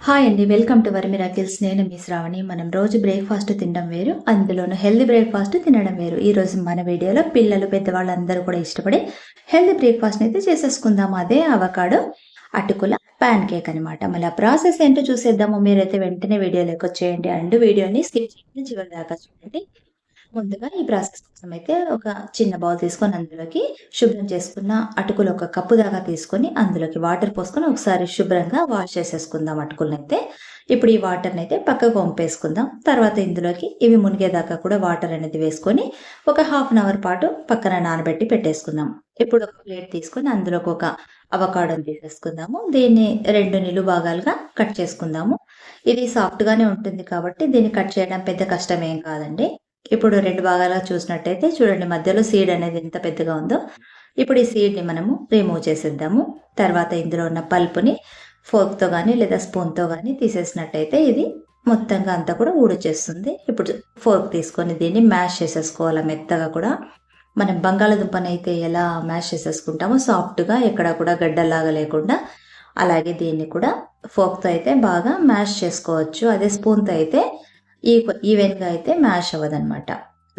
Hi అండి, welcome to were miracles. నేను మీ శ్రావణి. మనం రోజు బ్రేక్ఫాస్ట్ తినడం వేరు, అందులోనూ హెల్దీ బ్రేక్ఫాస్ట్ తినడం వేరు. ఈ రోజు మన వీడియోలో పిల్లలు పెద్దవాళ్ళు అందరూ కూడా ఇష్టపడే హెల్దీ బ్రేక్ఫాస్ట్ అయితే చేసేసుకుందాం. అదే అవకాడో అటుకుల ప్యాన్ కేక్ అనమాట. మళ్ళీ ఆ ప్రాసెస్ ఏంటో చూసేద్దాము. మీరైతే వెంటనే వీడియోలోకి వచ్చేయండి అండ్ వీడియోని స్కిప్ చేయండి, చివరి దాకా చూడండి. ముందుగా ఈ ప్రాసెస్ కోసం అయితే ఒక చిన్న బౌల్ తీసుకొని అందులోకి శుభ్రం చేసుకున్న అటుకులు ఒక కప్పు దాకా తీసుకొని అందులోకి వాటర్ పోసుకొని ఒకసారి శుభ్రంగా వాష్ చేసేసుకుందాం అటుకులను అయితే. ఇప్పుడు ఈ వాటర్ని అయితే పక్కకు వంపేసుకుందాం. తర్వాత ఇందులోకి ఇవి మునిగేదాకా కూడా వాటర్ అనేది వేసుకొని ఒక హాఫ్ అన్ అవర్ పాటు పక్కన నానబెట్టి పెట్టేసుకుందాం. ఇప్పుడు ఒక ప్లేట్ తీసుకొని అందులోకి ఒక అవకాడోని తీసేసుకుందాము. దీన్ని 2 నిలువు భాగాలుగా కట్ చేసుకుందాము. ఇది సాఫ్ట్గానే ఉంటుంది కాబట్టి దీన్ని కట్ చేయడం పెద్ద కష్టమేం కాదండి. ఇప్పుడు 2 భాగాలుగా చూసినట్టయితే చూడండి, మధ్యలో సీడ్ అనేది ఎంత పెద్దగా ఉందో. ఇప్పుడు ఈ సీడ్ని మనము రిమూవ్ చేసేద్దాము. తర్వాత ఇందులో ఉన్న పల్పుని ఫోర్క్తో కానీ లేదా స్పూన్తో కానీ తీసేసినట్టయితే ఇది మొత్తంగా అంతా కూడా ఊడొచ్చేస్తుంది. ఇప్పుడు ఫోర్క్ తీసుకొని దీన్ని మ్యాష్ చేసేసుకోవాలి మెత్తగా కూడా. మనం బంగాళదుంపని అయితే ఎలా మ్యాష్ చేసేసుకుంటామో సాఫ్ట్గా, ఎక్కడ కూడా గడ్డలాగా లేకుండా, అలాగే దీన్ని కూడా ఫోర్క్తో అయితే బాగా మ్యాష్ చేసుకోవచ్చు. అదే స్పూన్తో అయితే ఈవెన్గా అయితే మ్యాష్ అవ్వదనమాట.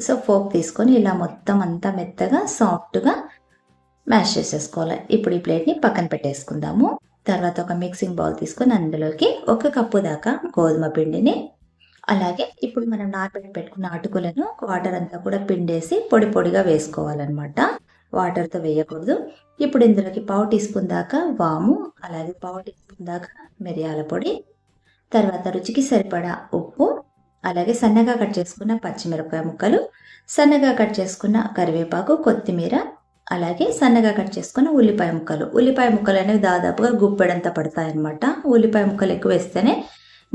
సో ఫోక్ తీసుకొని ఇలా మొత్తం అంతా మెత్తగా సాఫ్ట్గా మ్యాష్ చేసేసుకోవాలి. ఇప్పుడు ఈ ప్లేట్ని పక్కన పెట్టేసుకుందాము. తర్వాత ఒక మిక్సింగ్ బౌల్ తీసుకొని అందులోకి 1 కప్పు దాకా గోధుమ పిండిని, అలాగే ఇప్పుడు మనం నానబెట్టి పెట్టుకున్న అటుకులను వాటర్ అంతా కూడా పిండేసి పొడి పొడిగా వేసుకోవాలన్నమాట. వాటర్తో వేయకూడదు. ఇప్పుడు ఇందులోకి 1/2 టీ స్పూన్ దాకా వాము, అలాగే 1/2 టీ స్పూన్ దాకా మిరియాల పొడి, తర్వాత రుచికి సరిపడా ఉప్పు, అలాగే సన్నగా కట్ చేసుకున్న పచ్చిమిరపకాయ ముక్కలు, సన్నగా కట్ చేసుకున్న కరివేపాకు, కొత్తిమీర, అలాగే సన్నగా కట్ చేసుకున్న ఉల్లిపాయ ముక్కలు. ఉల్లిపాయ ముక్కలు అనేవి దాదాపుగా గుప్పెడంత పడతాయన్నమాట. ఉల్లిపాయ ముక్కలు ఎక్కువ వేస్తేనే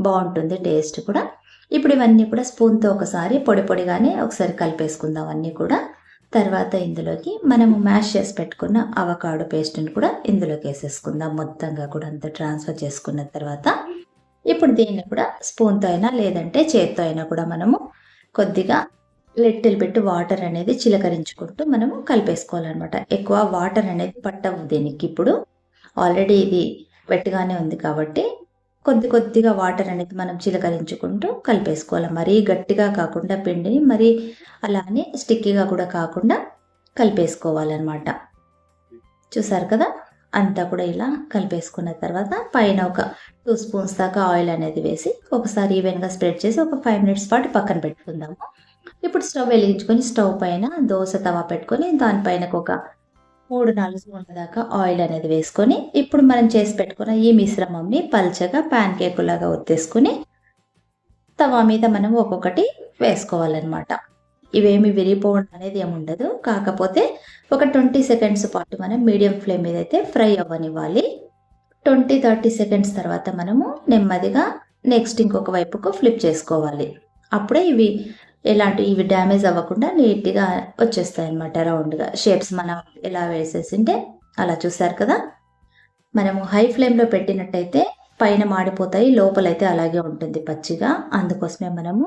బాగుంటుంది టేస్ట్ కూడా. ఇప్పుడు ఇవన్నీ కూడా స్పూన్తో ఒకసారి పొడి పొడిగానే ఒకసారి కలిపేసుకుందాం అన్నీ కూడా. తర్వాత ఇందులోకి మనము మ్యాష్ చేసి పెట్టుకున్న అవకాడో పేస్ట్ని కూడా ఇందులోకి వేసేసుకుందాం. మొత్తంగా కూడా అంతా ట్రాన్స్ఫర్ చేసుకున్న తర్వాత ఇప్పుడు దీన్ని కూడా స్పూన్తో అయినా లేదంటే చేత్తో అయినా కూడా మనము కొద్దిగా లిటిల్ బిట్ వాటర్ అనేది చిలకరించుకుంటూ మనము కలిపేసుకోవాలన్నమాట. ఎక్కువ వాటర్ అనేది పట్టవు దీనికి. ఇప్పుడు ఆల్రెడీ ఇది వెట్టిగానే ఉంది కాబట్టి కొద్దిగా వాటర్ అనేది మనం చిలకరించుకుంటూ కలిపేసుకోవాలి. మరీ గట్టిగా కాకుండా పిండిని, మరీ అలానే స్టిక్కీగా కూడా కాకుండా కలిపేసుకోవాలన్నమాట. చూసారు కదా, అంతా కూడా ఇలా కలిపేసుకున్న తర్వాత పైన ఒక 2 స్పూన్స్ దాకా ఆయిల్ అనేది వేసి ఒకసారి ఈవెన్గా స్ప్రెడ్ చేసి ఒక 5 మినిట్స్ పాటు పక్కన పెట్టుకుందాము. ఇప్పుడు స్టవ్ వెలిగించుకొని స్టవ్ పైన దోశ తవా పెట్టుకొని దానిపైన ఒక 3-4 స్పూన్ల దాకా ఆయిల్ అనేది వేసుకొని ఇప్పుడు మనం చేసి పెట్టుకున్న ఈ మిశ్రమంని పల్చగా ప్యాన్ కేకులాగా ఒత్తేసుకుని తవా మీద మనం ఒక్కొక్కటి వేసుకోవాలన్నమాట. ఇవేమి విరిగిపోవడం అనేది ఏముండదు. కాకపోతే ఒక 20 సెకండ్స్ పాటు మనం మీడియం ఫ్లేమ్ మీద అయితే ఫ్రై అవ్వనివ్వాలి. 20-30 సెకండ్స్ తర్వాత మనము నెమ్మదిగా నెక్స్ట్ ఇంకొక వైపుకు ఫ్లిప్ చేసుకోవాలి. అప్పుడే ఇవి డ్యామేజ్ అవ్వకుండా నీట్గా వచ్చేస్తాయి అన్నమాట. రౌండ్గా షేప్స్ మనం ఎలా వేసేసింటే అలా. చూసారు కదా, మనము హై ఫ్లేమ్లో పెట్టినట్టయితే పైన మాడిపోతాయి, లోపలైతే అలాగే ఉంటుంది పచ్చిగా. అందుకోసమే మనము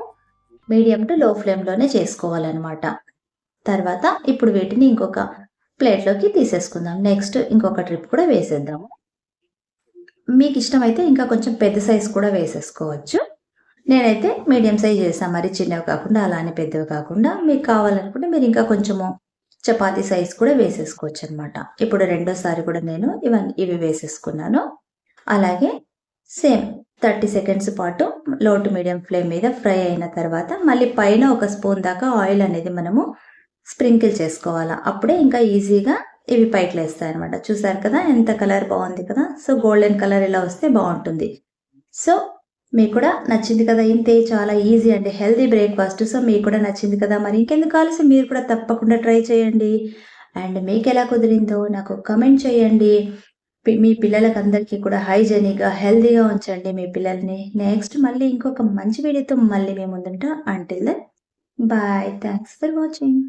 మీడియం టు లో ఫ్లేమ్లోనే చేసుకోవాలన్నమాట. తర్వాత ఇప్పుడు వీటిని ఇంకొక ప్లేట్లోకి తీసేసుకుందాం. నెక్స్ట్ ఇంకొక ట్రిప్ కూడా వేసేద్దాము. మీకు ఇష్టమైతే ఇంకా కొంచెం పెద్ద సైజ్ కూడా వేసేసుకోవచ్చు. నేనైతే మీడియం సైజ్ చేసాను, మరి చిన్నవి కాకుండా అలానే పెద్దవి కాకుండా. మీకు కావాలనుకుంటే మీరు ఇంకా కొంచెము చపాతీ సైజ్ కూడా వేసేసుకోవచ్చు అనమాట. ఇప్పుడు రెండోసారి కూడా నేను ఇవి వేసేసుకున్నాను. అలాగే సేమ్ 30 సెకండ్స్ పాటు లో టు మీడియం ఫ్లేమ్ మీద ఫ్రై అయిన తర్వాత మళ్ళీ పైన ఒక స్పూన్ దాకా ఆయిల్ అనేది మనము స్ప్రింకిల్ చేసుకోవాలా. అప్పుడే ఇంకా ఈజీగా ఇవి పైకి లేస్తాయి అనమాట. చూసారు కదా, ఎంత కలర్ బాగుంది కదా. సో గోల్డెన్ కలర్ ఇలా వస్తే బాగుంటుంది. సో మీకు కూడా నచ్చింది కదా. ఇంతే, చాలా ఈజీ అండి హెల్దీ బ్రేక్ఫాస్ట్. సో మీకు కూడా నచ్చింది కదా, మరి ఇంకెందుకు కావాల్సి మీరు కూడా తప్పకుండా ట్రై చేయండి. అండ్ మీకు ఎలా కుదిరిందో నాకు కమెంట్ చేయండి. మీ పిల్లలకి అందరికీ కూడా హైజెనిక్గా హెల్దీగా ఉంచండి మీ పిల్లల్ని. నెక్స్ట్ మళ్ళీ ఇంకొక మంచి వీడియోతో మళ్ళీ మేము ముందుంటాం. Until then bye, thanks for watching.